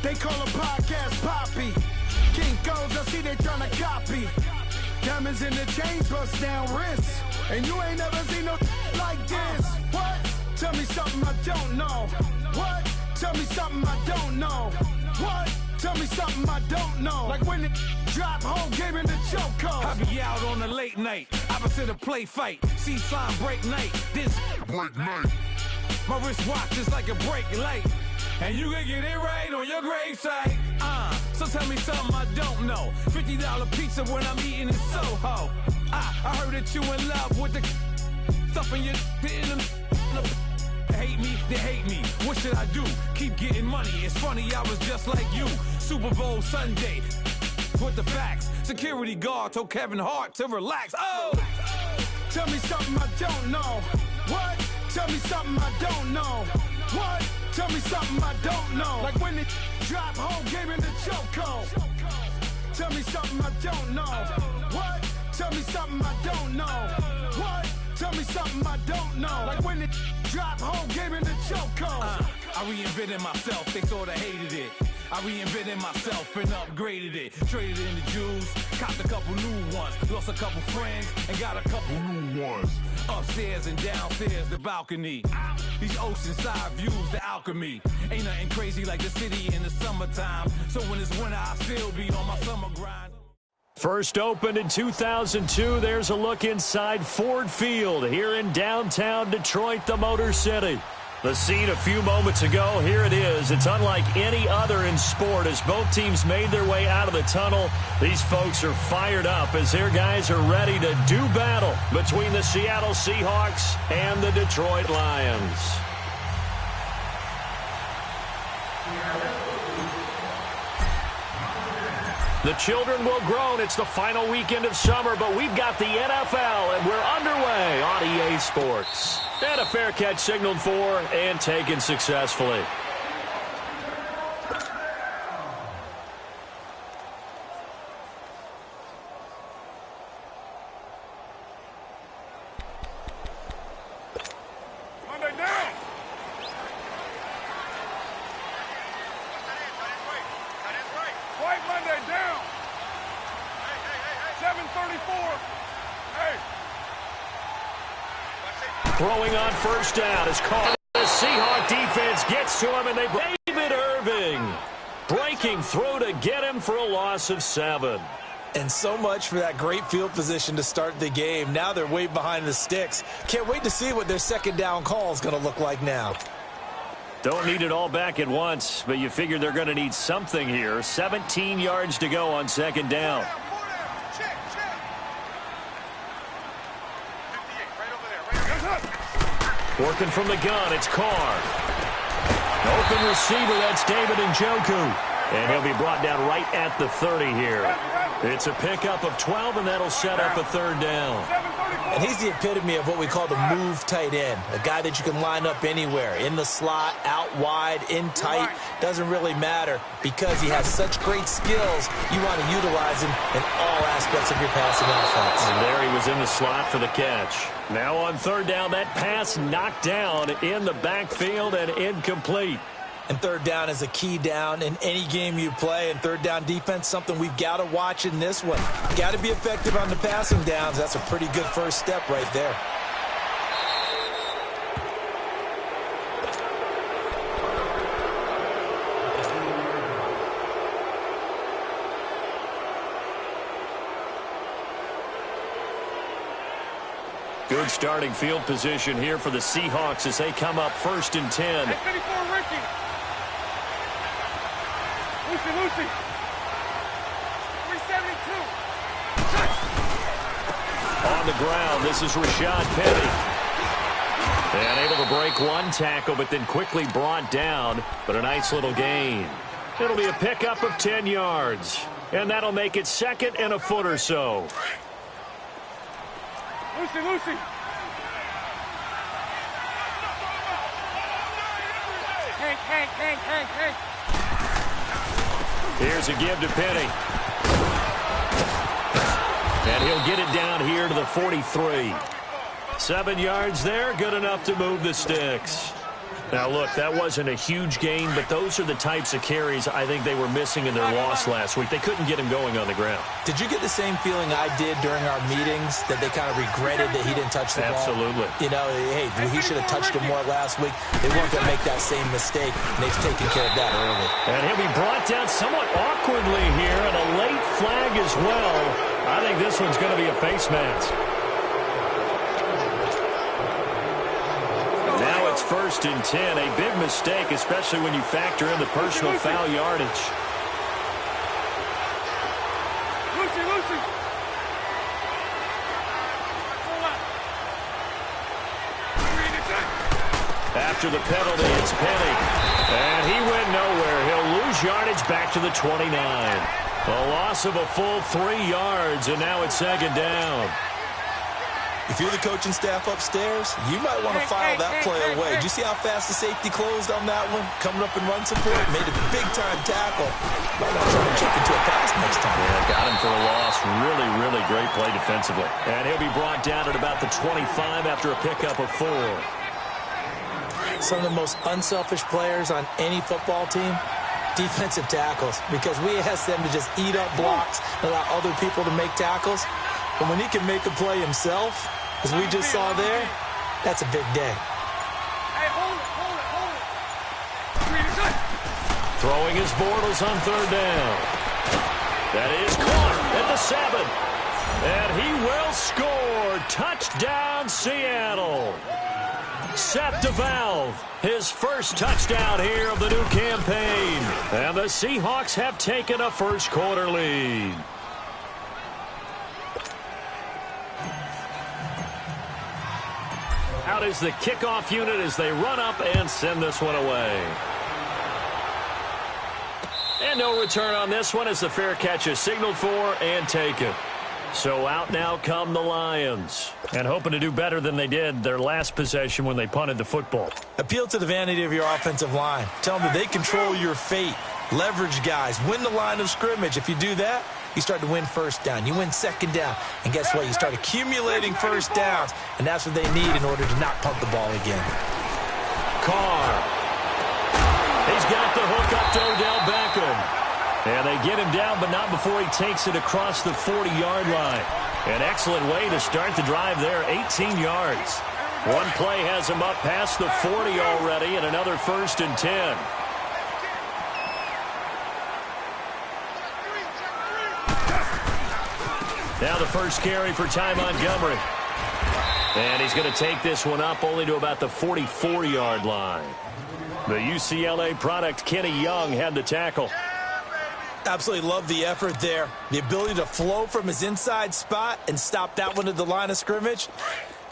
They call a podcast Poppy. Kinkos, I see they tryna copy. Diamonds in the chains, bust down wrists. And you ain't never seen no like this. What? Tell me something I don't know. What? Tell me something I don't know. What? Tell me something I don't know. Like when it drop home, gave in the chokehold. I be out on a late night, opposite a play fight. See sign break night, this break night. My wristwatch is like a brake light. And you can get it right on your gravesite. So tell me something I don't know. $50 pizza when I'm eating in Soho. I heard that you in love with the stuff in your hate me, they hate me. What should I do? Keep getting money. It's funny, I was just like you. Super Bowl Sunday with the facts. Security guard told Kevin Hart to relax. Oh! Tell me something I don't know. What? Tell me something I don't know. What? Tell me something I don't know. Like when it drop home, game in the chokehold. Tell me something I don't know. What? Tell me something I don't know. What? Tell me something I don't know. Like when it drop home, game in the chokehold. I reinvented myself, they sorta hated it. I reinvented myself and upgraded it. Traded in the Jews, copped a couple new ones. Lost a couple friends and got a couple new ones. Upstairs and downstairs, the balcony. These oceanside views, the alchemy. Ain't nothing crazy like the city in the summertime. So when it's winter, I still be on my summer grind. First opened in 2002, there's a look inside Ford Field here in downtown Detroit, the Motor City. The scene a few moments ago, here it is. It's unlike any other in sport as both teams made their way out of the tunnel. These folks are fired up as their guys are ready to do battle between the Seattle Seahawks and the Detroit Lions. The children will groan. It's the final weekend of summer, but we've got the NFL, and we're underway on EA Sports. And a fair catch signaled for and taken successfully. Monday down. White Monday down. 7:34. Hey. Throwing on first down is caught. The Seahawk defense gets to him, and they David Irving breaking through to get him for a loss of 7. And so much for that great field position to start the game. Now they're way behind the sticks. Can't wait to see what their second down call is going to look like now. Don't need it all back at once, but you figure they're going to need something here. 17 yards to go on second down. Working from the gun, it's Carr. Open receiver, that's David Njoku. And he'll be brought down right at the 30 here. It's a pickup of 12, and that'll set up a third down. And he's the epitome of what we call the move tight end. A guy that you can line up anywhere. In the slot, out wide, in tight. Doesn't really matter because he has such great skills. You want to utilize him in all aspects of your passing offense. And there he was in the slot for the catch. Now on third down, that pass knocked down in the backfield and incomplete. And third down is a key down in any game you play. And third down defense, something we've got to watch in this one. Got to be effective on the passing downs. That's a pretty good first step right there. Good starting field position here for the Seahawks as they come up 1st and 10. Hey, 54, Ricky. Lucy. 372. On the ground, this is Rashad Penny. And able to break one tackle, but then quickly brought down. But a nice little gain. It'll be a pickup of 10 yards. And that'll make it 2nd and a foot or so. Lucy. Hank. Here's a give to Penny. And he'll get it down here to the 43. 7 yards there, good enough to move the sticks. Now, look, that wasn't a huge gain, but those are the types of carries I think they were missing in their loss last week. They couldn't get him going on the ground. Did you get the same feeling I did during our meetings, that they kind of regretted that he didn't touch the ball? Absolutely. You know, hey, he should have touched it more last week. They weren't going to make that same mistake, and they've taken care of that early. And he'll be brought down somewhat awkwardly here, and a late flag as well. I think this one's going to be a face mask. Now it's 1st and 10. A big mistake, especially when you factor in the personal foul yardage. After the penalty, it's Penny. And he went nowhere. He'll lose yardage back to the 29. A loss of a full 3 yards, and now it's 2nd down. If you're the coaching staff upstairs, you might want to file that play away. Did you see how fast the safety closed on that one? Coming up in run support, made a big-time tackle. Might want to try to check into a pass next time. Yeah, got him for a loss. Really, really great play defensively. And he'll be brought down at about the 25 after a pickup of 4. Some of the most unselfish players on any football team, defensive tackles, because we ask them to just eat up blocks and allow other people to make tackles. But when he can make a play himself, as we just saw there, that's a big day. Hey, hold it. Throwing his Bortles on 3rd down. That is caught at the 7. And he will score. Touchdown, Seattle. Seth DeValve, his first touchdown here of the new campaign. And the Seahawks have taken a first-quarter lead. Out is the kickoff unit as they run up and send this one away. And no return on this one as the fair catch is signaled for and taken. So out now come the Lions, and hoping to do better than they did their last possession when they punted the football. Appeal to the vanity of your offensive line. Tell them that they control your fate. Leverage guys. Win the line of scrimmage. If you do that, you start to win 1st down. You win 2nd down. And guess what? You start accumulating 1st downs, and that's what they need in order to not punt the ball again. Carr. He's got the hook up to Odell Beckham. And they get him down, but not before he takes it across the 40-yard line. An excellent way to start the drive there, 18 yards. One play has him up past the 40 already, and another 1st and 10. Now the first carry for Ty Montgomery. And he's going to take this one up only to about the 44-yard line. The UCLA product, Kenny Young, had the tackle. Absolutely love the effort there. The ability to flow from his inside spot and stop that one at the line of scrimmage.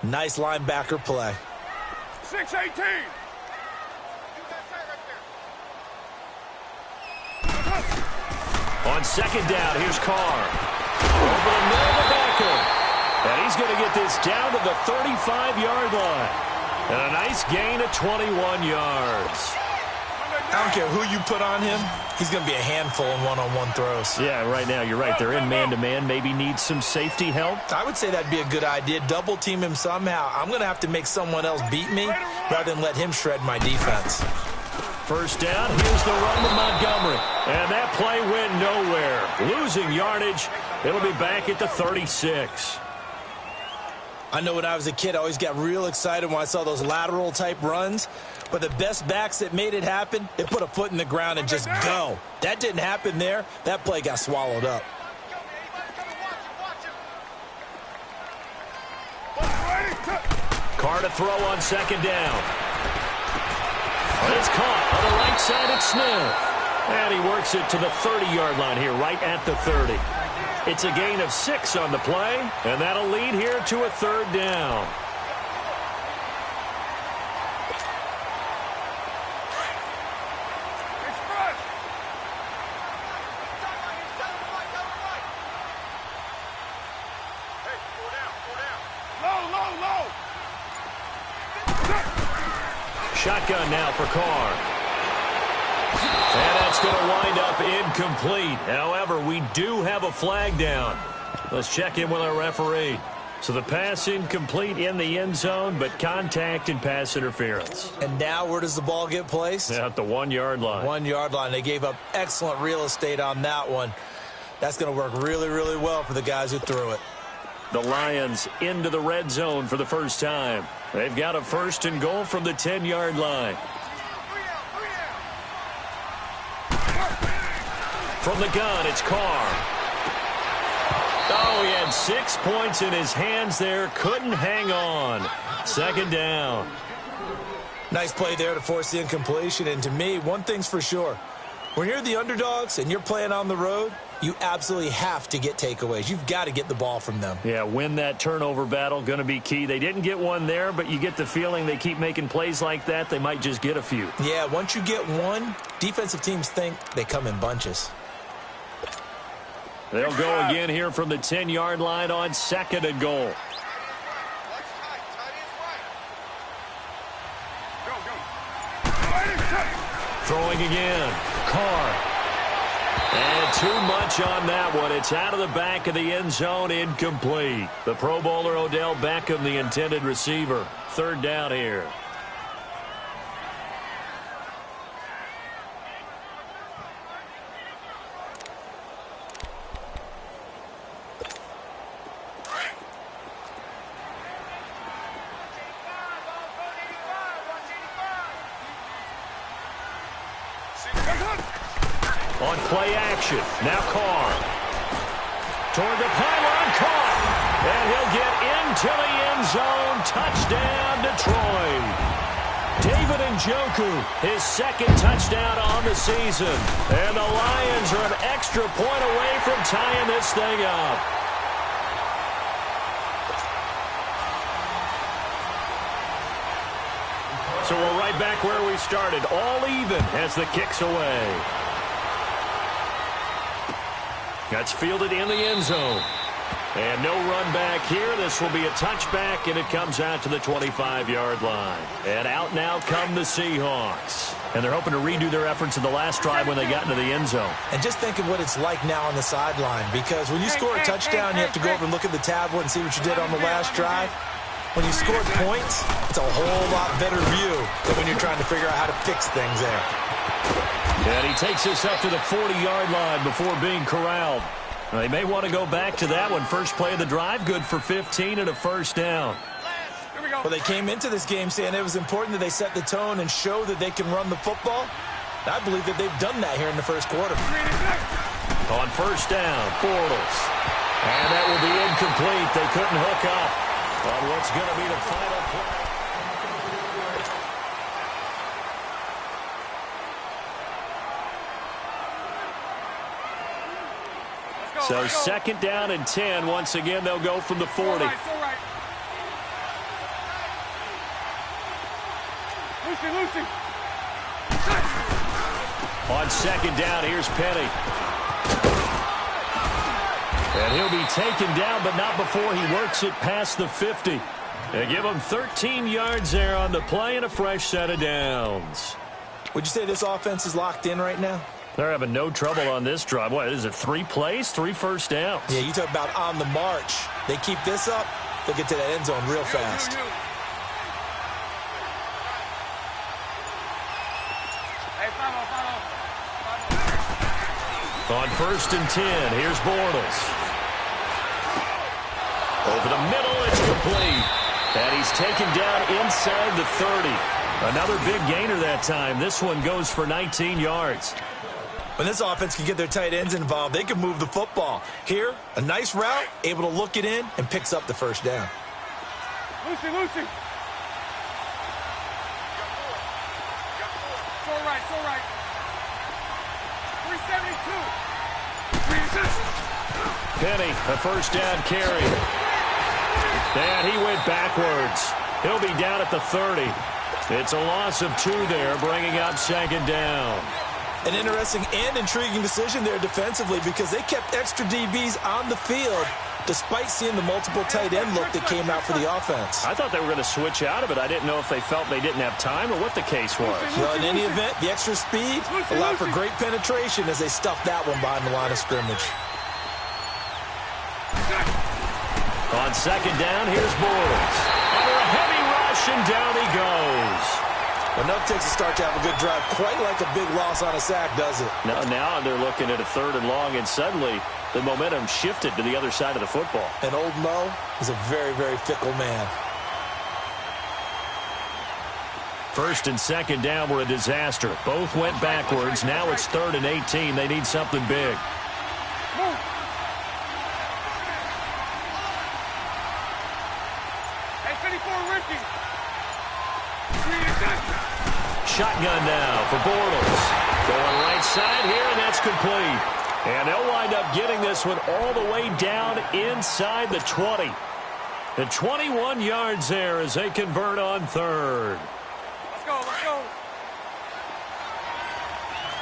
Nice linebacker play. 6-18. On 2nd down, here's Carr. Over the middle of the backer. And he's going to get this down to the 35-yard line. And a nice gain of 21 yards. I don't care who you put on him. He's going to be a handful in one-on-one throws. Yeah, right now, you're right. They're in man-to-man. Maybe needs some safety help. I would say that'd be a good idea. Double team him somehow. I'm going to have to make someone else beat me rather than let him shred my defense. 1st down. Here's the run with Montgomery. And that play went nowhere. Losing yardage. It'll be back at the 36. I know when I was a kid, I always got real excited when I saw those lateral-type runs. But the best backs that made it happen, they put a foot in the ground and just go. That didn't happen there. That play got swallowed up. Carr to throw on 2nd down. It's caught on the right side at Smith. And he works it to the 30-yard line here, right at the 30. It's a gain of 6 on the play, and that'll lead here to a 3rd down. Shotgun now for Carr. And that's going to wind up incomplete. However, we do have a flag down. Let's check in with our referee. So the pass incomplete in the end zone, but contact and pass interference. And now where does the ball get placed? At the 1-yard line. 1-yard line. They gave up excellent real estate on that one. That's going to work really, really well for the guys who threw it. The Lions into the red zone for the first time. They've got a 1st and goal from the 10-yard line. From the gun, it's Carr. Oh, he had 6 points in his hands there. Couldn't hang on. 2nd down. Nice play there to force the incompletion. And to me, one thing's for sure. When you're the underdogs and you're playing on the road, you absolutely have to get takeaways. You've got to get the ball from them. Yeah, win that turnover battle, going to be key. They didn't get one there, but you get the feeling they keep making plays like that, they might just get a few. Yeah, once you get one, defensive teams think they come in bunches. They'll go again here from the 10-yard line on 2nd and goal. Throwing again. Carr. And too much on that one. It's out of the back of the end zone, incomplete. The Pro Bowler Odell Beckham, the intended receiver. 3rd down here. On play action, now Carr. Toward the pylon, caught. And he'll get into the end zone. Touchdown, Detroit. David Njoku, his 2nd touchdown on the season. And the Lions are an extra point away from tying this thing up. So we're right back where we started, all even as the kick's away. That's fielded in the end zone. And no run back here. This will be a touchback, and it comes out to the 25-yard line. And out now come the Seahawks. And they're hoping to redo their efforts in the last drive when they got into the end zone. And just think of what it's like now on the sideline, because when you score a touchdown, you have to go over and look at the tablet and see what you did on the last drive. When you scored points, it's a whole lot better view than when you're trying to figure out how to fix things there. And he takes us up to the 40-yard line before being corralled. They may want to go back to that one. First play of the drive, good for 15 and a 1st down. Well, they came into this game saying it was important that they set the tone and show that they can run the football. I believe that they've done that here in the 1st quarter. On 1st down, Bortles. And that will be incomplete. They couldn't hook up on what's going to be the final play. So 2nd down and 10. Once again, they'll go from the 40. Lucy. On 2nd down, here's Penny. And he'll be taken down, but not before he works it past the 50. They give him 13 yards there on the play and a fresh set of downs. Would you say this offense is locked in right now? They're having no trouble on this drive. What is it, 3 plays, 3 first downs? Yeah, you talk about on the march. They keep this up, they'll get to that end zone real fast. On 1st and 10, here's Bortles. Over the middle, it's complete. And he's taken down inside the 30. Another big gainer that time. This one goes for 19 yards. When this offense can get their tight ends involved, they can move the football. Here, a nice route, able to look it in, and picks up the 1st down. Lucy. So right. 372. Penny, a 1st down carry. And he went backwards. He'll be down at the 30. It's a loss of 2 there, bringing up 2nd down. An interesting and intriguing decision there defensively, because they kept extra DBs on the field despite seeing the multiple tight end look that came out for the offense. I thought they were going to switch out of it. I didn't know if they felt they didn't have time or what the case was. Well, in any event, the extra speed allowed for great penetration as they stuffed that one behind the line of scrimmage. On second down, here's Bortles. Under a heavy rush, and down he goes. Enough takes to start to have a good drive. Quite like a big loss on a sack, does it? Now they're looking at a 3rd and long, and suddenly the momentum shifted to the other side of the football. And old Mo is a very, very fickle man. 1st and 2nd down were a disaster. Both went backwards. Now it's 3rd and 18. They need something big. Move. Hey, 54, Ricky. Shotgun now for Bortles. Going right side here, and that's complete. And they'll wind up getting this one all the way down inside the 20. The 21 yards there as they convert on 3rd. Let's go, let's go.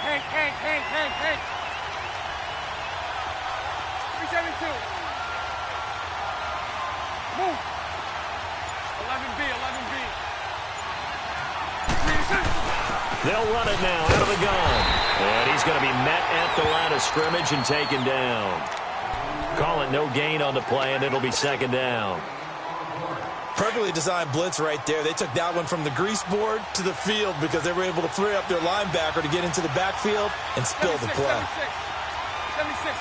Hank. 372. Move. 11B. They'll run it now out of the gun. And he's going to be met at the line of scrimmage and taken down. Call it no gain on the play, and it'll be 2nd down. Perfectly designed blitz right there. They took that one from the grease board to the field because they were able to free up their linebacker to get into the backfield and spill the play. 76.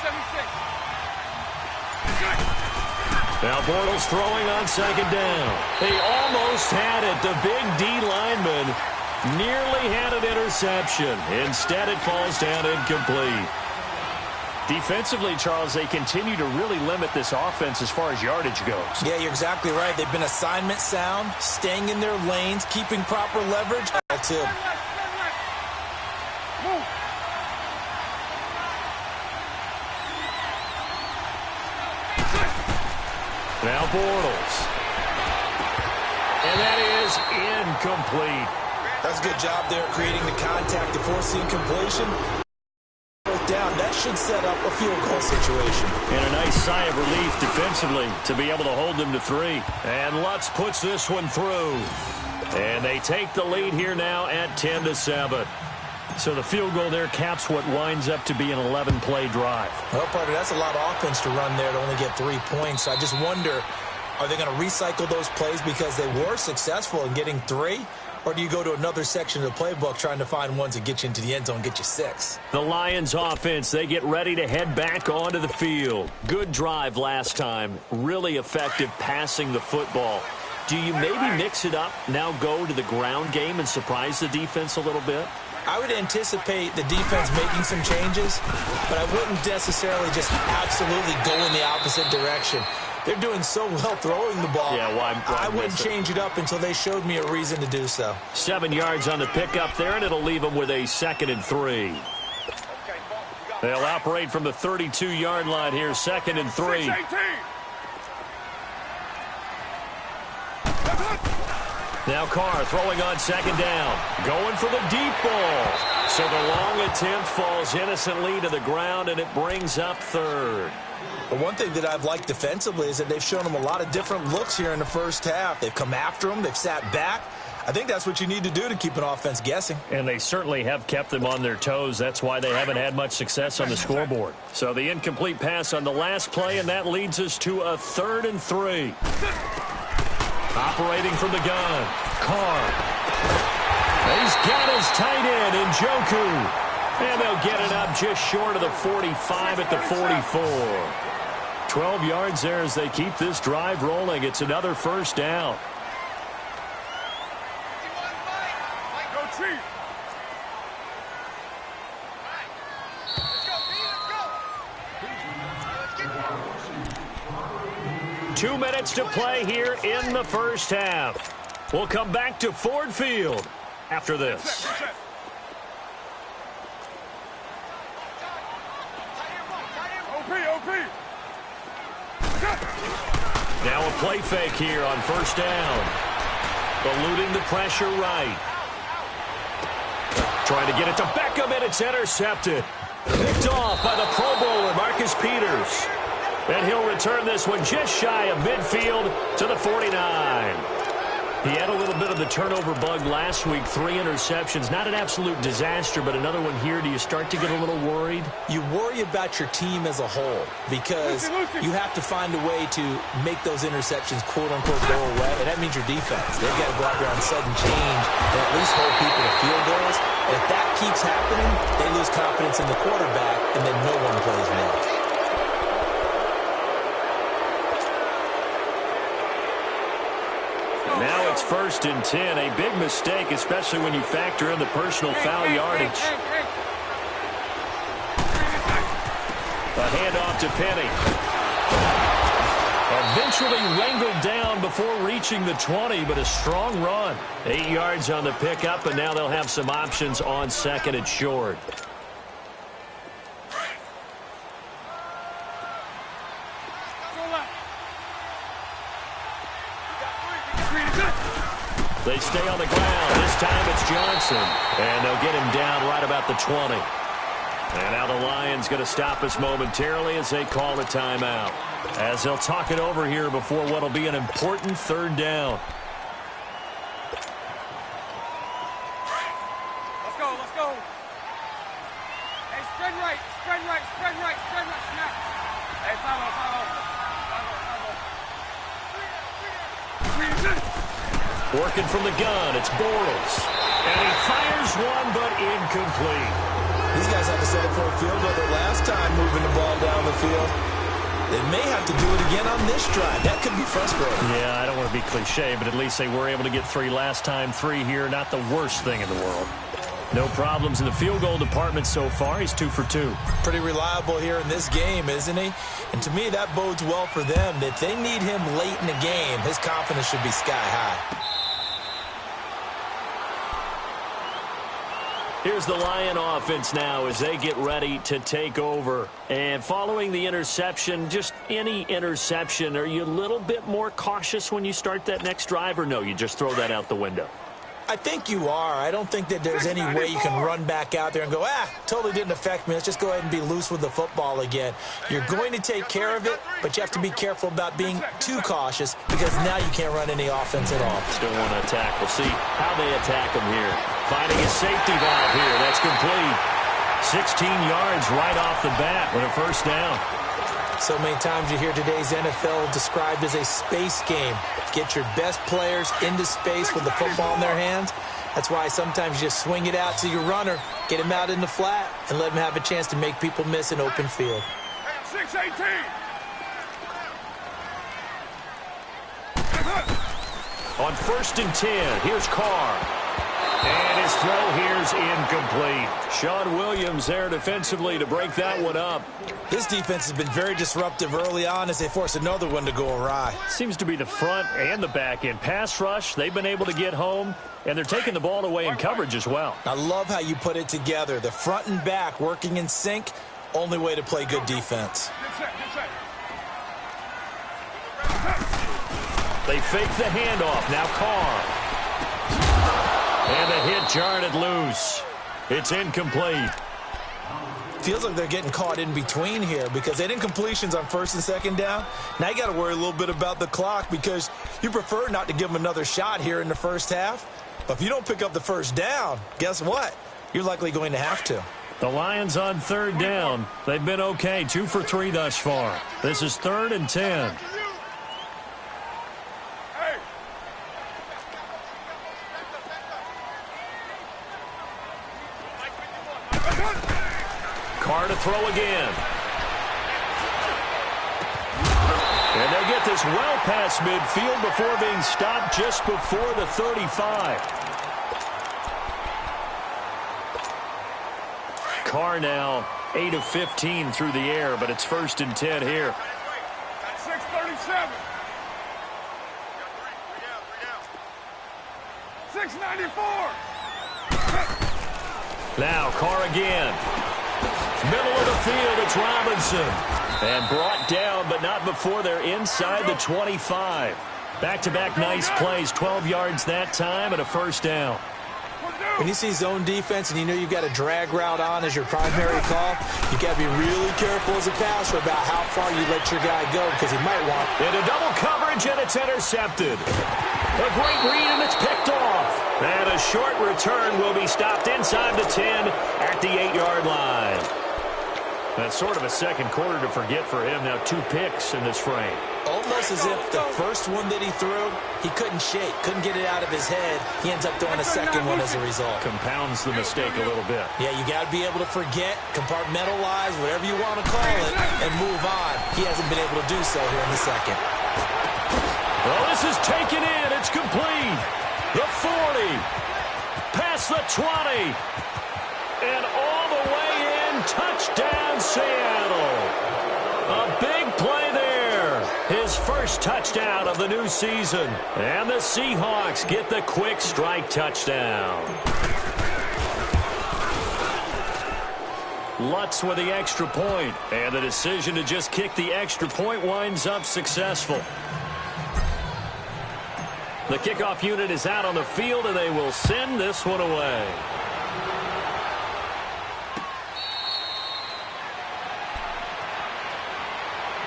Now Bortles throwing on 2nd down. They almost had it. The big D lineman nearly had an interception. Instead, it falls down incomplete. Defensively, Charles, they continue to really limit this offense as far as yardage goes. Yeah, you're exactly right. They've been assignment sound, staying in their lanes, keeping proper leverage. That's it. Move. Now Bortles. And that is incomplete. That's a good job there creating the contact to force the incompletion. Down. That should set up a field goal situation. And a nice sigh of relief defensively to be able to hold them to 3. And Lutz puts this one through. And they take the lead here now at 10-7. So the field goal there caps what winds up to be an 11-play drive. Well, Parker, that's a lot of offense to run there to only get 3 points. I just wonder, are they going to recycle those plays because they were successful in getting 3? Or do you go to another section of the playbook trying to find ones that get you into the end zone and get you 6? The Lions offense, they get ready to head back onto the field. Good drive last time. Really effective passing the football. Do you maybe mix it up, now go to the ground game and surprise the defense a little bit? I would anticipate the defense making some changes, but I wouldn't necessarily just absolutely go in the opposite direction. They're doing so well throwing the ball. Yeah, why I wouldn't change it up until they showed me a reason to do so. 7 yards on the pickup there, and it'll leave them with a 2nd and 3. They'll operate from the 32-yard line here, 2nd and 3. Now Carr throwing on 2nd down. Going for the deep ball. So the long attempt falls innocently to the ground, and it brings up 3rd. But one thing that I've liked defensively is that they've shown them a lot of different looks here in the first half. They've come after them. They've sat back. I think that's what you need to do to keep an offense guessing. And they certainly have kept them on their toes. That's why they haven't had much success on the scoreboard. So the incomplete pass on the last play, and that leads us to a 3rd and 3. Operating from the gun, Carr. He's got his tight end in Njoku. And they'll get it up just short of the 45 at the 44. 12 yards there as they keep this drive rolling. It's another 1st down. Go, Chief. 2 minutes to play here in the first half. We'll come back to Ford Field after this. Now a play fake here on 1st down. Eluding the pressure right. Trying to get it to Beckham, and it's intercepted. Picked off by the Pro Bowler, Marcus Peters. And he'll return this one just shy of midfield to the 49. He had a little bit of the turnover bug last week, 3 interceptions. Not an absolute disaster, but another one here. Do you start to get a little worried? You worry about your team as a whole because you have to find a way to make those interceptions, quote-unquote, go away, and that means your defense. They've got to go out there on sudden change and at least hold people to field goals. And if that keeps happening, they lose confidence in the quarterback, and then no one plays well. Now it's 1st and 10. A big mistake, especially when you factor in the personal foul yardage. A handoff to Penny. Eventually wrangled down before reaching the 20, but a strong run. 8 yards on the pickup, and now they'll have some options on 2nd and short. They stay on the ground. This time it's Johnson. And they'll get him down right about the 20. And now the Lions going to stop us momentarily as they call a timeout. As they'll talk it over here before what will be an important 3rd down. Let's go, let's go. Hey, spread right, spread right, spread right, spread right, snap. Hey, follow. Working from the gun, it's Bortles. And he fires one, but incomplete. These guys had to settle for a field goal their last time moving the ball down the field. They may have to do it again on this drive. That could be frustrating. Yeah, I don't want to be cliche, but at least they were able to get 3 last time. 3 here, not the worst thing in the world. No problems in the field goal department so far. He's 2 for 2. Pretty reliable here in this game, isn't he? And to me, that bodes well for them. If they need him late in the game, his confidence should be sky high. Here's the Lion offense now as they get ready to take over. And following the interception, just any interception, are you a little bit more cautious when you start that next drive, or no, you just throw that out the window? I think you are. I don't think that there's any way you can run back out there and go, totally didn't affect me. Let's just go ahead and be loose with the football again. You're going to take care of it, but you have to be careful about being too cautious because now you can't run any offense at all. Still want to attack. We'll see how they attack him here. Finding a safety valve here. That's complete. 16 yards right off the bat with a 1st down. So many times you hear today's NFL described as a space game. Get your best players into space with the football in their hands. That's why sometimes you just swing it out to your runner, get him out in the flat, and let him have a chance to make people miss an open field. 6-18. On 1st and 10, here's Carr. And his throw here's incomplete. Sean Williams there defensively to break that one up. This defense has been very disruptive early on as they force another one to go awry. Seems to be the front and the back end. Pass rush, they've been able to get home, and they're taking the ball away in coverage as well. I love how you put it together. The front and back working in sync, only way to play good defense. They fake the handoff. Now Carr. And the hit jarred it loose. It's incomplete. Feels like they're getting caught in between here because they didn't completions on 1st and 2nd down. Now you got to worry a little bit about the clock because you prefer not to give them another shot here in the 1st half. But if you don't pick up the 1st down, guess what? You're likely going to have to. The Lions on 3rd down. They've been okay. 2 for 3 thus far. This is 3rd and 10. Carr to throw again. And they get this well past midfield before being stopped just before the 35. Carr now 8 of 15 through the air, but it's 1st and 10 here. 6:37. 6:94. Now Carr again. Middle of the field, it's Robinson. And brought down, but not before they're inside the 25. Back-to-back nice plays, 12 yards that time and a 1st down. When you see zone defense and you know you've got a drag route on as your primary call, you got to be really careful as a passer about how far you let your guy go because he might want. Into double coverage, and it's intercepted. A great read, and it's picked off. And a short return will be stopped inside the 10 at the 8-yard line. That's sort of a second quarter to forget for him. Now 2 picks in this frame. Almost as if the first one that he threw, he couldn't shake, couldn't get it out of his head. He ends up throwing a second one as a result. Compounds the mistake a little bit. Yeah, you got to be able to forget, compartmentalize, whatever you want to call it, and move on. He hasn't been able to do so here in the second. Well, this is taken in. It's complete. The 40. Past the 20. And all the way in. Touchdown, Seattle. A big play there. His first touchdown of the new season. And the Seahawks get the quick strike touchdown. Lutz with the extra point. And the decision to just kick the extra point winds up successful. The kickoff unit is out on the field, and they will send this one away.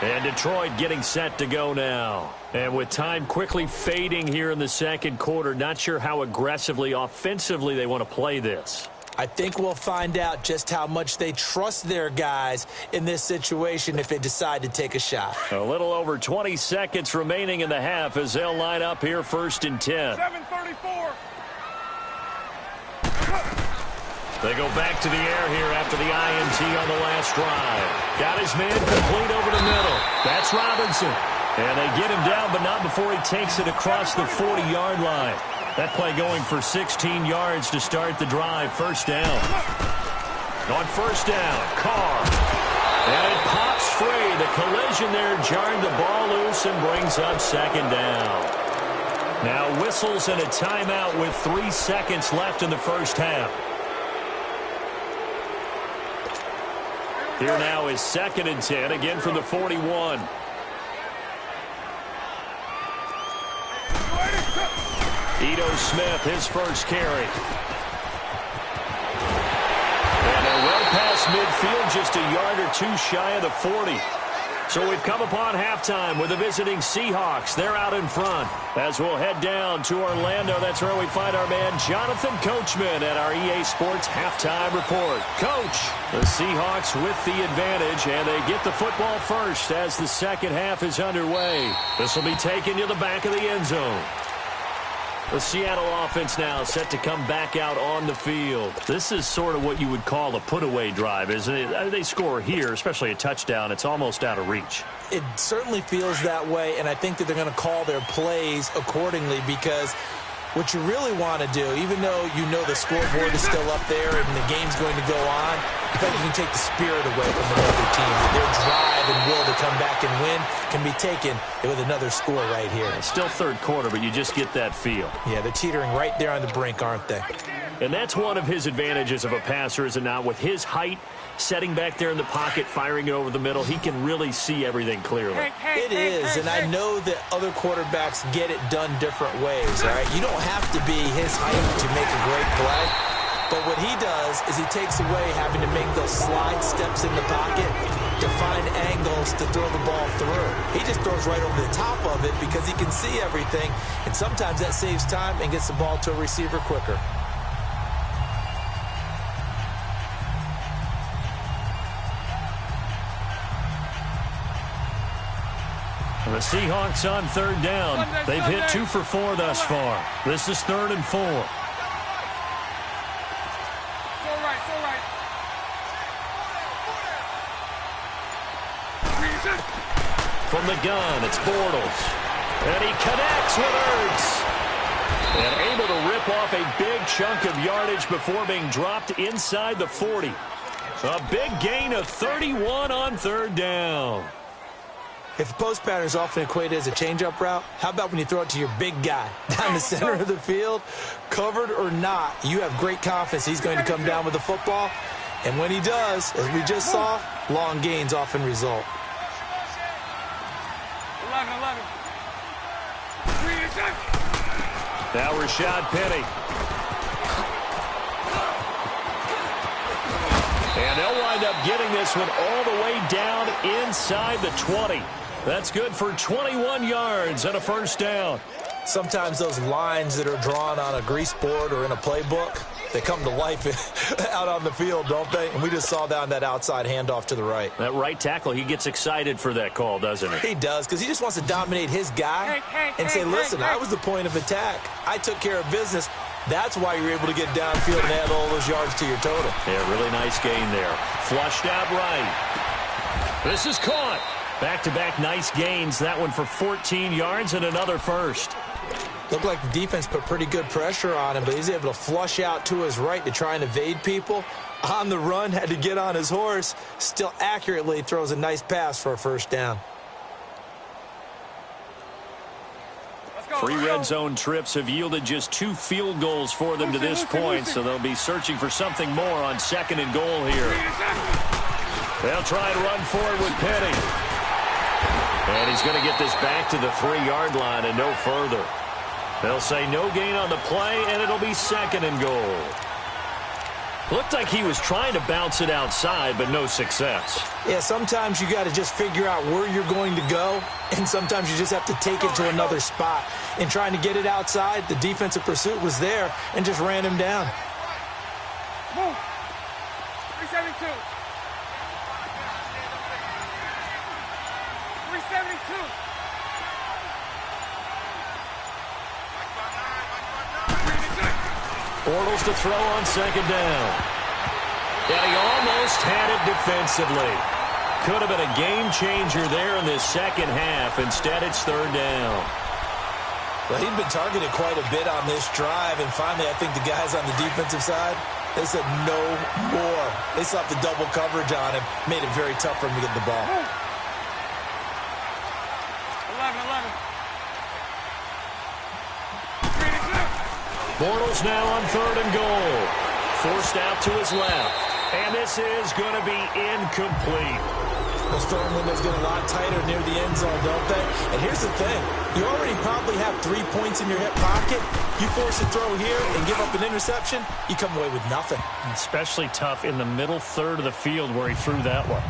And Detroit getting set to go now. And with time quickly fading here in the second quarter, not sure how aggressively, offensively they want to play this. I think we'll find out just how much they trust their guys in this situation if they decide to take a shot. A little over 20 seconds remaining in the half as they'll line up here 1st and 10. 7:34. They go back to the air here after the INT on the last drive. Got his man complete over the middle. That's Robinson. And they get him down, but not before he takes it across the 40-yard line. That play going for 16 yards to start the drive. First down. On first down, Carr. And it pops free. The collision there jarred the ball loose and brings up second down. Now whistles and a timeout with 3 seconds left in the first half. Here now is 2nd and 10, again from the 41. Ito Smith, his first carry. And they're well past midfield, just a yard or 2 shy of the 40. So we've come upon halftime with the visiting Seahawks. They're out in front. As we'll head down to Orlando, that's where we find our man Jonathan Coachman at our EA Sports Halftime Report. Coach, the Seahawks with the advantage, and they get the football first as the second half is underway. This will be taken to the back of the end zone. The Seattle offense now set to come back out on the field. This is sort of what you would call a put-away drive, isn't it? They score here, especially a touchdown. It's almost out of reach. It certainly feels that way, and I think that they're going to call their plays accordingly because what you really want to do, even though you know the scoreboard is still up there and the game's going to go on, I think you can take the spirit away from another team. Their drive and will to come back and win can be taken with another score right here. It's still third quarter, but you just get that feel. Yeah, they're teetering right there on the brink, aren't they? And that's one of his advantages of a passer, is it not? With his height, setting back there in the pocket, firing it over the middle, he can really see everything clearly. It is, and I know that other quarterbacks get it done different ways, all right? You don't have to be his height to make a great play, but what he does is he takes away having to make those slide steps in the pocket to find angles to throw the ball through. He just throws right over the top of it because he can see everything, and sometimes that saves time and gets the ball to a receiver quicker. The Seahawks on third down. They've hit 2 for 4 thus far. This is 3rd and 4. So right, so right. From the gun, it's Bortles. And he connects with Ertz. And able to rip off a big chunk of yardage before being dropped inside the 40. A big gain of 31 on third down. If the post pattern is often equated as a change-up route, how about when you throw it to your big guy down the center of the field? Covered or not, you have great confidence he's going to come down with the football. And when he does, as we just saw, long gains often result. 11. Now Rashad Penny. And they'll wind up getting this one all the way down inside the 20. That's good for 21 yards and a first down. Sometimes those lines that are drawn on a grease board or in a playbook, they come to life out on the field, don't they? And we just saw that on that outside handoff to the right. That right tackle, he gets excited for that call, doesn't he? He does, because he just wants to dominate his guy and say, listen, I was the point of attack. I took care of business. That's why you're able to get downfield and add all those yards to your total. Yeah, really nice gain there. Flushed out right. This is caught. Back-to-back nice gains. That one for 14 yards and another first. Looked like the defense put pretty good pressure on him, but he's able to flush out to his right to try and evade people. On the run, had to get on his horse. Still accurately throws a nice pass for a first down. 3 red zone trips have yielded just 2 field goals for them to this point, so they'll be searching for something more on 2nd and goal here. They'll try and run forward with Petty. And he's going to get this back to the 3-yard line and no further. They'll say no gain on the play, and it'll be 2nd and goal. Looked like he was trying to bounce it outside, but no success. Yeah, sometimes you got to just figure out where you're going to go, and sometimes you just have to take it to another spot. In trying to get it outside, the defensive pursuit was there and just ran him down. Move. 372. 372. Bortles to throw on 2nd down. And he almost had it defensively. Could have been a game changer there in this second half. Instead, it's 3rd down. Well, he'd been targeted quite a bit on this drive, and finally I think the guys on the defensive side, they said no more. They slapped the double coverage on him, made it very tough for him to get the ball. 11. Bortles now on 3rd and goal. Forced out to his left. And this is going to be incomplete. Those throwing windows get a lot tighter near the end zone, don't they? And here's the thing. You already probably have 3 points in your hip pocket. You force a throw here and give up an interception, you come away with nothing. Especially tough in the middle third of the field where he threw that one.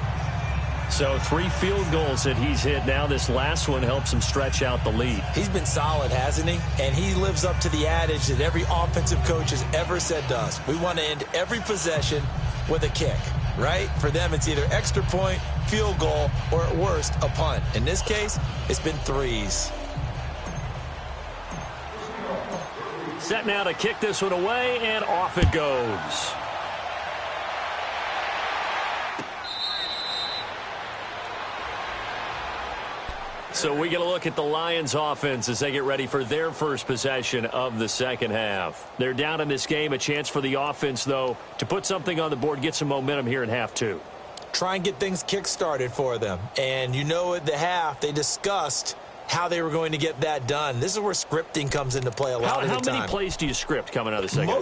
So 3 field goals that he's hit now. This last one helps him stretch out the lead. He's been solid, hasn't he? And he lives up to the adage that every offensive coach has ever said to us. We want to end every possession with a kick, right? For them, it's either extra point, field goal, or at worst, a punt. In this case, it's been 3s. Set now to kick this one away, and off it goes. So we get a look at the Lions offense as they get ready for their first possession of the second half. They're down in this game. A chance for the offense, though, to put something on the board, get some momentum here in half 2. Try and get things kick-started for them. And you know at the half, they discussed how they were going to get that done. This is where scripting comes into play a lot of the time. How many plays do you script coming out of the second?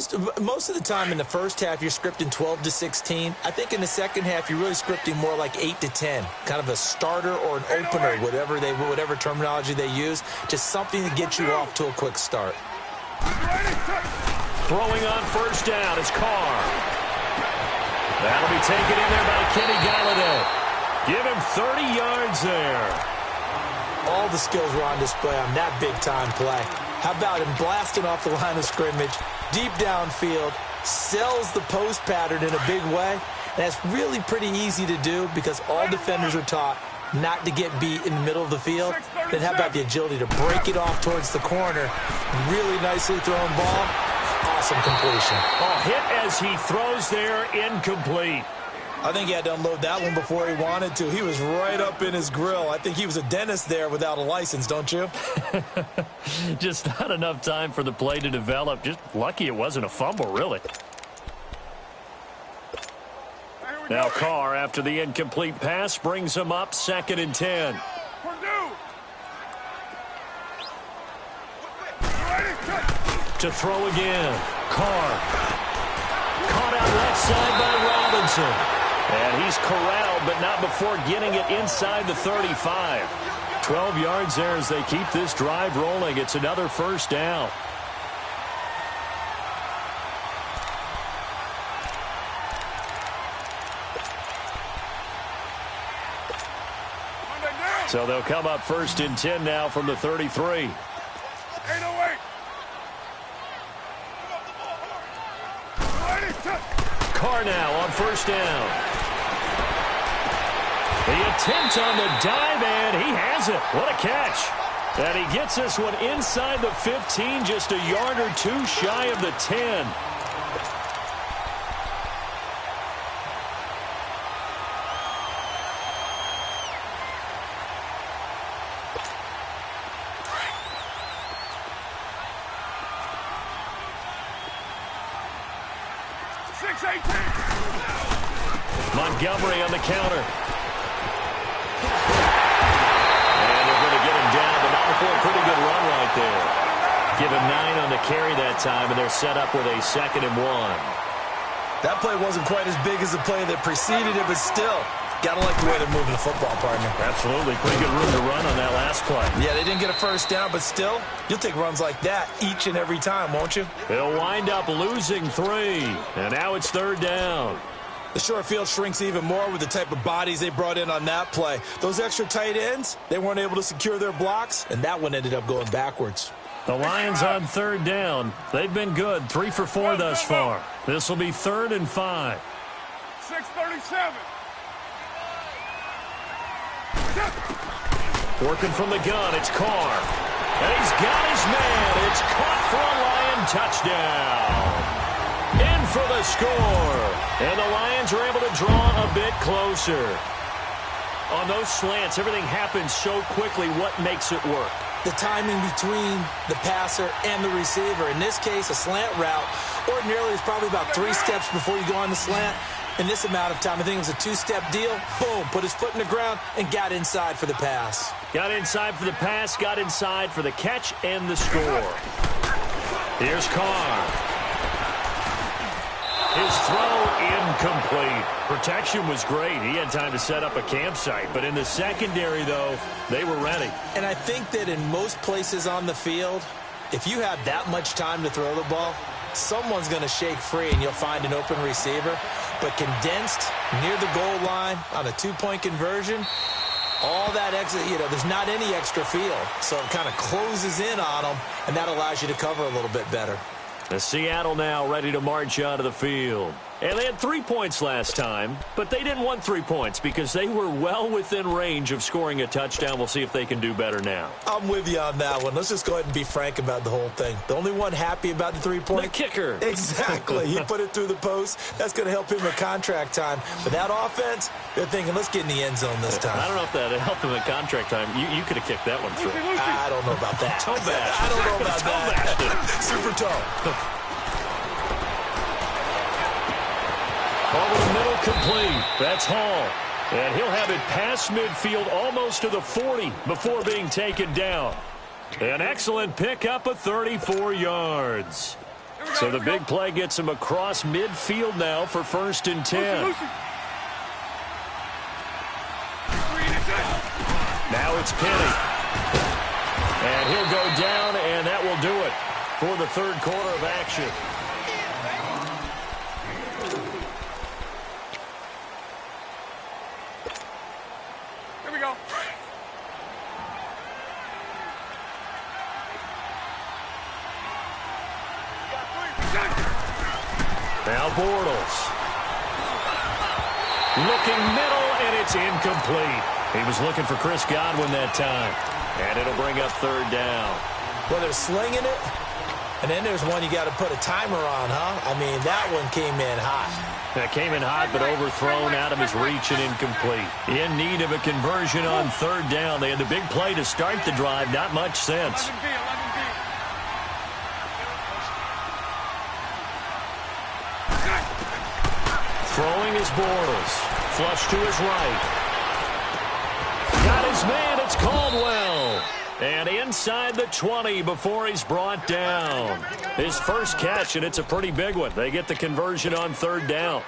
Most of the time in the first half, you're scripting 12 to 16. I think in the second half, you're really scripting more like 8 to 10. Kind of a starter or an opener, whatever terminology they use. Just something to get you off to a quick start. Throwing on 1st down is Carr. That'll be taken in there by Kenny Galladay. Give him 30 yards there. All the skills were on display on that big-time play. How about him blasting off the line of scrimmage, deep downfield, sells the post pattern in a big way. And that's really pretty easy to do because all defenders are taught not to get beat in the middle of the field. Then how about the agility to break it off towards the corner? Really nicely thrown ball. Awesome completion. Oh, hit as he throws there, incomplete. I think he had to unload that one before he wanted to. He was right up in his grill. I think he was a dentist there without a license, don't you? Just not enough time for the play to develop. Just lucky it wasn't a fumble, really. Now Carr, after the incomplete pass, brings him up 2nd and 10. To throw again. Carr. Caught out left side by Robinson. And he's corralled, but not before getting it inside the 35. 12 yards there as they keep this drive rolling. It's another 1st down. So they'll come up 1st and 10 now from the 33. Carr now on first down. The attempt on the dive, and he has it. What a catch. And he gets this one inside the 15, just a yard or two shy of the 10. Montgomery on the counter. And they're going to get him down, but not before a pretty good run right there. Give him 9 on the carry that time, and they're set up with a 2nd and 1. That play wasn't quite as big as the play that preceded it, but still, got to like the way they're moving the football, partner. Absolutely. Pretty good room to run on that last play. Yeah, they didn't get a first down, but still, you'll take runs like that each and every time, won't you? They'll wind up losing 3, and now it's 3rd down. The short field shrinks even more with the type of bodies they brought in on that play. Those extra tight ends, they weren't able to secure their blocks, and that one ended up going backwards. The Lions on 3rd down. They've been good, 3 for 4 thus far. This will be 3rd and 5. 6:37. Working from the gun, it's Carr. And he's got his man. It's caught for a Lion touchdown. In for the score. And the Lions are able to draw a bit closer. On those slants, everything happens so quickly. What makes it work? The timing between the passer and the receiver. In this case, a slant route ordinarily is probably about 3 steps before you go on the slant. In this amount of time, I think it was a 2-step deal. Boom, put his foot in the ground and got inside for the pass. Got inside for the pass, got inside for the catch and the score. Here's Carr. His throw incomplete. Protection was great. He had time to set up a campsite. But in the secondary, though, they were ready. And I think that in most places on the field, if you have that much time to throw the ball, someone's going to shake free and you'll find an open receiver. But condensed near the goal line on a 2-point conversion, all that extra, there's not any extra field. So it kind of closes in on them, and that allows you to cover a little bit better. The Seattle now ready to march onto the field. And they had 3 points last time, but they didn't want 3 points because they were well within range of scoring a touchdown. We'll see if they can do better now. I'm with you on that one. Let's just go ahead and be frank about the whole thing. The only one happy about the 3-point? The kicker. Exactly. He put it through the post. That's going to help him at contract time. But that offense, they're thinking, let's get in the end zone this time. I don't know if that helped him at contract time. You could have kicked that one through. I don't know about that. Toe bash. I don't know about that. Super toe. Over the middle, complete. That's Hall. And he'll have it past midfield almost to the 40 before being taken down. An excellent pickup of 34 yards. So the big play gets him across midfield now for 1st and 10. Now it's Penny. And he'll go down, and that will do it for the 3rd quarter of action. Now Bortles. Looking middle, and it's incomplete. He was looking for Chris Godwin that time. And it'll bring up 3rd down. Well, they're slinging it, and then there's one you got to put a timer on, huh? I mean, that one came in hot. That came in hot, but overthrown out of his reach and incomplete. In need of a conversion on 3rd down. They had the big play to start the drive. Not much sense. Throwing is Bortles. Flush to his right. Got his man. It's Caldwell. And inside the 20 before he's brought down. His first catch, and it's a pretty big one. They get the conversion on 3rd down.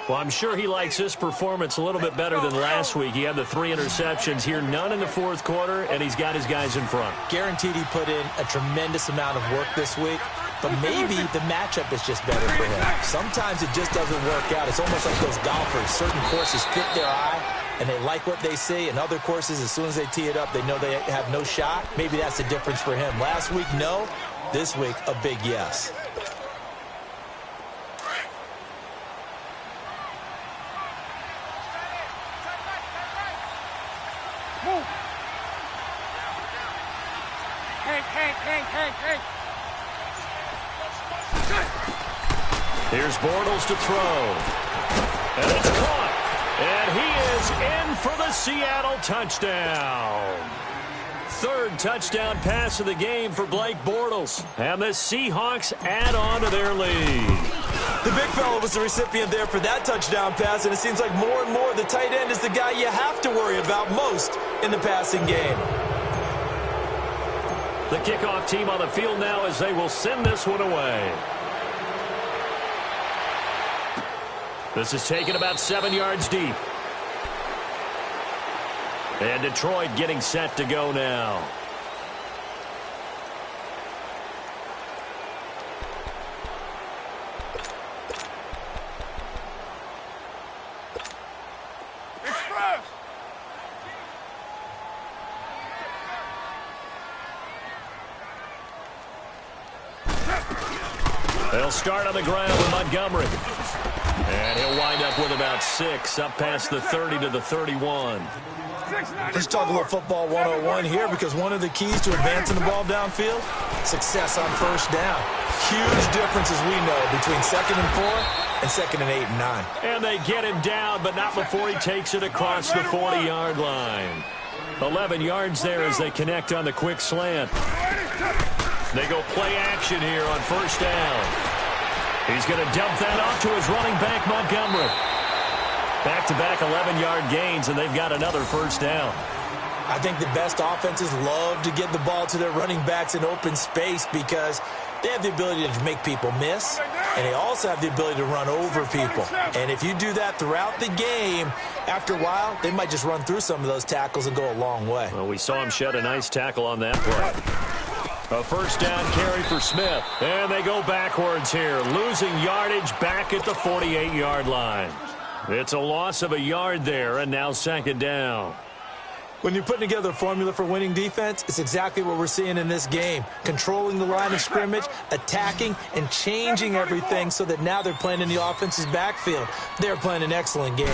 Well, I'm sure he likes this performance a little bit better than last week. He had the 3 interceptions here, none in the 4th quarter, and he's got his guys in front. Guaranteed he put in a tremendous amount of work this week. But maybe the matchup is just better for him. Sometimes it just doesn't work out. It's almost like those golfers. Certain courses fit their eye, and they like what they see. And other courses, as soon as they tee it up, they know they have no shot. Maybe that's the difference for him. Last week, no. This week, a big yes. Hank. Here's Bortles to throw. And it's caught. And he is in for the Seattle touchdown. Third touchdown pass of the game for Blake Bortles. And the Seahawks add on to their lead. The big fella was the recipient there for that touchdown pass, and it seems like more and more the tight end is the guy you have to worry about most in the passing game. The kickoff team on the field now as they will send this one away. This is taken about 7 yards deep. And Detroit getting set to go now. They'll start on the ground with Montgomery. And he'll wind up with about 6, up past the 30 to the 31. Let's talk a little football 101 here, because one of the keys to advancing the ball downfield, success on first down. Huge difference, as we know, between 2nd and 4 and 2nd and 8 and 9. And they get him down, but not before he takes it across the 40-yard line. 11 yards there as they connect on the quick slant. They go play action here on first down. He's going to dump that off to his running back, Montgomery. Back-to-back 11-yard gains, and they've got another first down. I think the best offenses love to get the ball to their running backs in open space because they have the ability to make people miss, and they also have the ability to run over people. And if you do that throughout the game, after a while, they might just run through some of those tackles and go a long way. Well, we saw him shed a nice tackle on that play. A first down carry for Smith. And they go backwards here, losing yardage back at the 48-yard line. It's a loss of a yard there, and now 2nd down. When you're putting together a formula for winning defense, it's exactly what we're seeing in this game. Controlling the line of scrimmage, attacking, and changing everything so that now they're playing in the offense's backfield. They're playing an excellent game.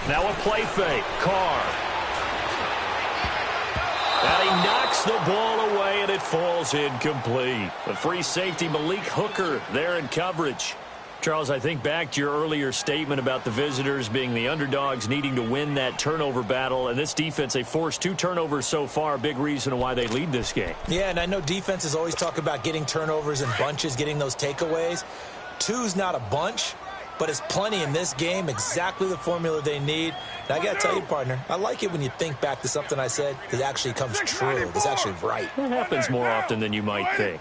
Now a play fake. Carr. And he knocks the ball away, and it falls incomplete. The free safety, Malik Hooker, there in coverage. Charles, I think back to your earlier statement about the visitors being the underdogs needing to win that turnover battle. And this defense, they forced 2 turnovers so far, a big reason why they lead this game. Yeah, and I know defenses always talk about getting turnovers in bunches, getting those takeaways. 2's not a bunch, but it's plenty in this game, exactly the formula they need. And I got to tell you, partner, I like it when you think back to something I said that actually comes true, that's actually right. It happens more often than you might think.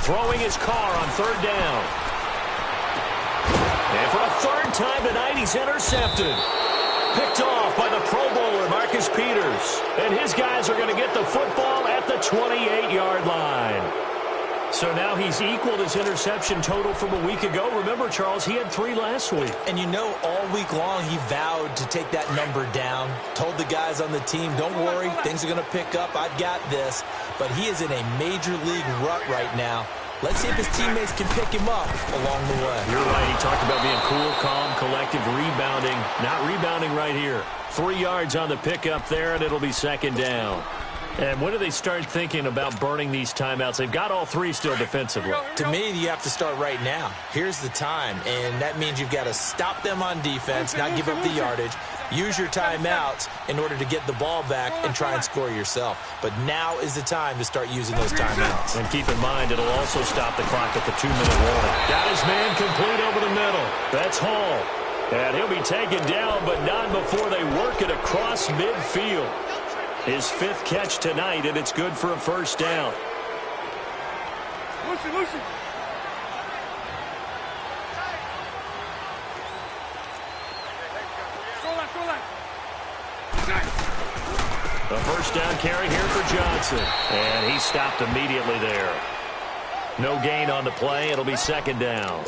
Throwing his Carr on 3rd down. And for a 3rd time tonight, he's intercepted. Picked off by the Pro Bowler, Marcus Peters. And his guys are going to get the football at the 28-yard line. So now he's equaled his interception total from a week ago. Remember, Charles, he had 3 last week. And you know, all week long he vowed to take that number down. Told the guys on the team, don't worry, things are going to pick up. I've got this. But he is in a major league rut right now. Let's see if his teammates can pick him up along the way. You're right. He talked about being cool, calm, collective, rebounding. Not rebounding right here. 3 yards on the pickup there, and it'll be 2nd down. And when do they start thinking about burning these timeouts? They've got all 3 still defensively. To me, you have to start right now. Here's the time, and that means you've got to stop them on defense, not give up the yardage, use your timeouts in order to get the ball back and try and score yourself. But now is the time to start using those timeouts. And keep in mind, it'll also stop the clock at the 2-minute warning. Got his man complete over the middle. That's Hall. And he'll be taken down, but not before they work it across midfield. His 5th catch tonight, and it's good for a first down. Lucy. A first down carry here for Johnson. And he stopped immediately there. No gain on the play. It'll be 2nd down.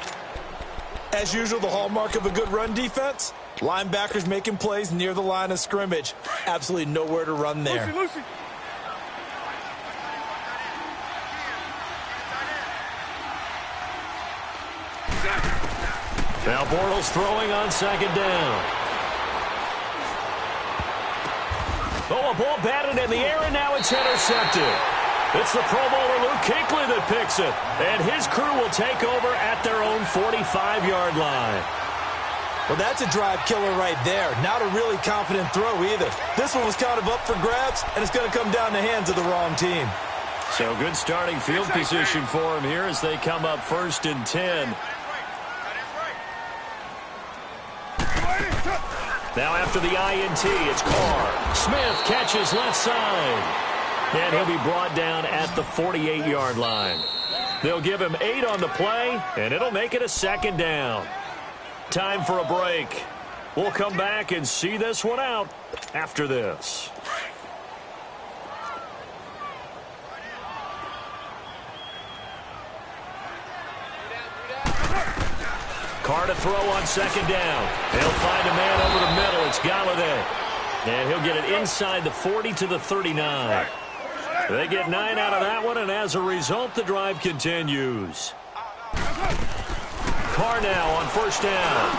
As usual, the hallmark of a good run defense, linebackers making plays near the line of scrimmage. Absolutely nowhere to run there. Lucy. Now Bortles throwing on 2nd down. Oh, a ball batted in the air, and now it's intercepted. It's the Pro Bowler Luke Kuechly that picks it, and his crew will take over at their own 45-yard line. Well, that's a drive killer right there. Not a really confident throw either. This one was kind of up for grabs, and it's going to come down the hands of the wrong team. So good starting field position for him here as they come up 1st and 10. Now after the INT, it's Carr. Smith catches left side. And he'll be brought down at the 48-yard line. They'll give him 8 on the play, and it'll make it a 2nd down. Time for a break. We'll come back and see this one out after this. Carr to throw on 2nd down. He'll find a man over the middle. It's Galladay. And he'll get it inside the 40 to the 39. They get 9 out of that one, and as a result, the drive continues. Carr now on 1st down.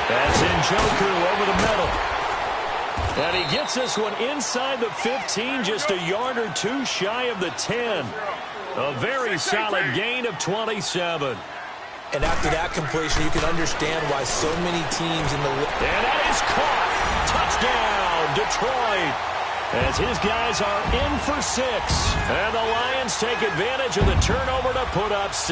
That's Njoku over the middle. And he gets this one inside the 15, just a yard or 2 shy of the 10. A very solid gain of 27. And after that completion, you can understand why so many teams in the league. And that is caught. Touchdown, Detroit. As his guys are in for 6. And the Lions take advantage of the turnover to put up 6.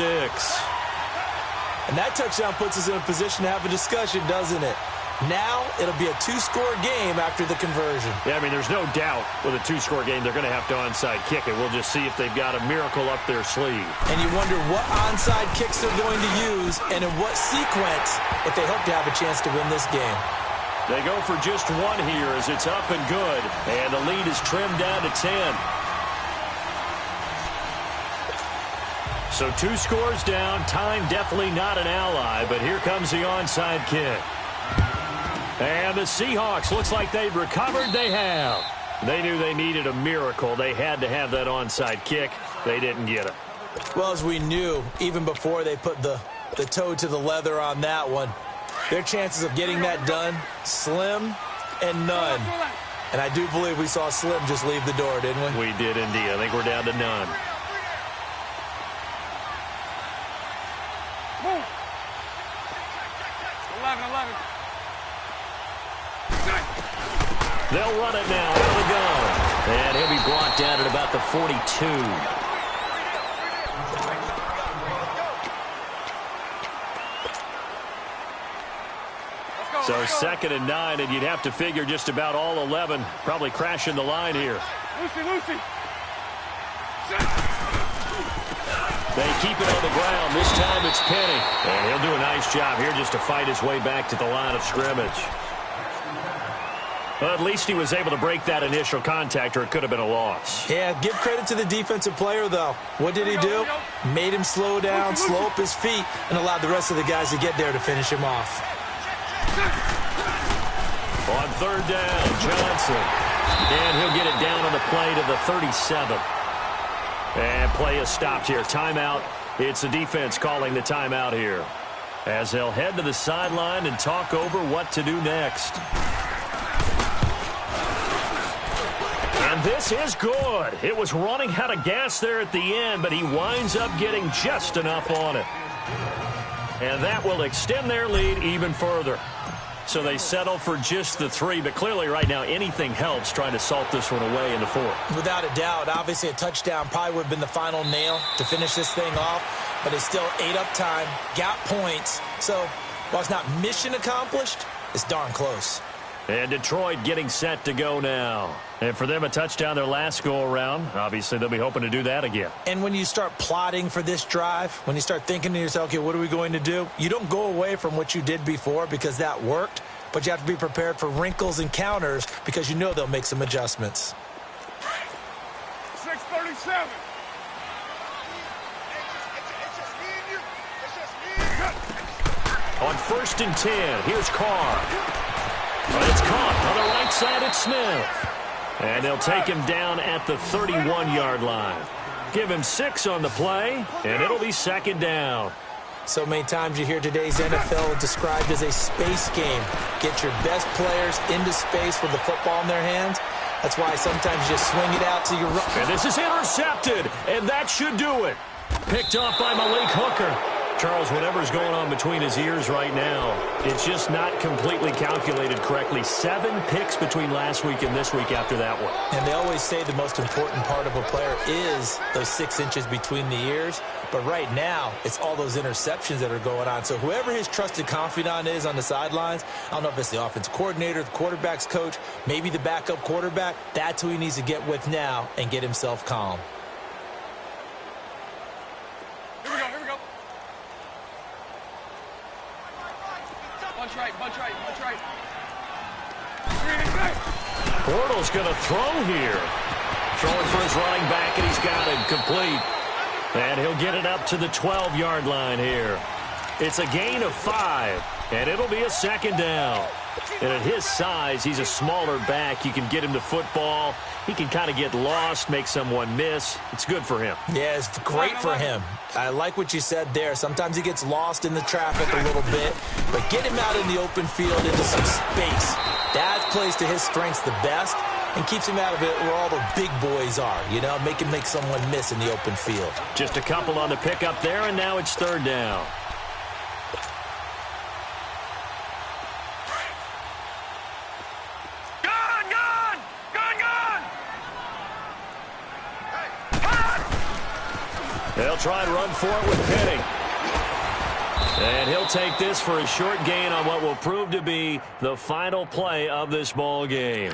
And that touchdown puts us in a position to have a discussion, doesn't it? Now it'll be a 2-score game after the conversion. Yeah, I mean, there's no doubt with a 2-score game they're going to have to onside kick it. We'll just see if they've got a miracle up their sleeve. And you wonder what onside kicks they're going to use and in what sequence if they hope to have a chance to win this game. They go for just 1 here as it's up and good. And the lead is trimmed down to 10. So 2 scores down. Time definitely not an ally, but here comes the onside kick. And the Seahawks, looks like they've recovered. They have. They knew they needed a miracle. They had to have that onside kick. They didn't get it. Well, as we knew, even before they put the toe to the leather on that one, their chances of getting that done, slim and none. And I do believe we saw Slim just leave the door, didn't we? We did indeed. I think we're down to none. Move. 11. They'll run it now out of the gun. And he'll be brought down at about the 42. So 2nd and 9, and you'd have to figure just about all 11 probably crashing the line here. Lucy. They keep it on the ground. This time it's Penny. And he'll do a nice job here just to fight his way back to the line of scrimmage. Well, at least he was able to break that initial contact, or it could have been a loss. Yeah, give credit to the defensive player, though. What did he do? Made him slow down, slow up his feet, and allowed the rest of the guys to get there to finish him off. On 3rd down, Johnson. And he'll get it down on the play to the 37. And play is stopped here. Timeout. It's the defense calling the timeout here, as they'll head to the sideline and talk over what to do next. And this is good. It was running out of gas there at the end, but he winds up getting just enough on it. And that will extend their lead even further. So they settle for just the 3, but clearly right now anything helps trying to salt this one away in the 4th. Without a doubt, obviously a touchdown probably would have been the final nail to finish this thing off, but it's still ate up time, got points. So while it's not mission accomplished, it's darn close. And Detroit getting set to go now. And for them, a touchdown their last go-around. Obviously, they'll be hoping to do that again. And when you start plotting for this drive, when you start thinking to yourself, okay, what are we going to do? You don't go away from what you did before because that worked, but you have to be prepared for wrinkles and counters because you know they'll make some adjustments. 6:37. On 1st and 10, here's Carr. But it's caught on the right side at Smith. And they'll take him down at the 31-yard line. Give him 6 on the play, and it'll be 2nd down. So many times you hear today's NFL described as a space game. Get your best players into space with the football in their hands, That's why sometimes you just swing it out to your right. And this is intercepted, and that should do it. Picked off by Malik Hooker. Charles, whatever's going on between his ears right now, it's just not completely calculated correctly. 7 picks between last week and this week after that one. And they always say the most important part of a player is those 6 inches between the ears. But right now, it's all those interceptions that are going on. So whoever his trusted confidant is on the sidelines, I don't know if it's the offense coordinator, the quarterback's coach, maybe the backup quarterback, that's who he needs to get with now and get himself calm. Bunch right. Bortles going to throw here. Throwing for his running back, and he's got it complete. And he'll get it up to the 12-yard line here. It's a gain of 5, and it'll be a 2nd down. And at his size, he's a smaller back. You can get him to football. He can kind of get lost, make someone miss. It's good for him. Yeah, it's great for him. I like what you said there. Sometimes he gets lost in the traffic a little bit, but get him out in the open field into some space. That plays to his strengths the best and keeps him out of it where all the big boys are, you know, make him make someone miss in the open field. Just a couple on the pickup there, and now it's 3rd down. They'll try and run for it with Penny. And he'll take this for a short gain on what will prove to be the final play of this ball game.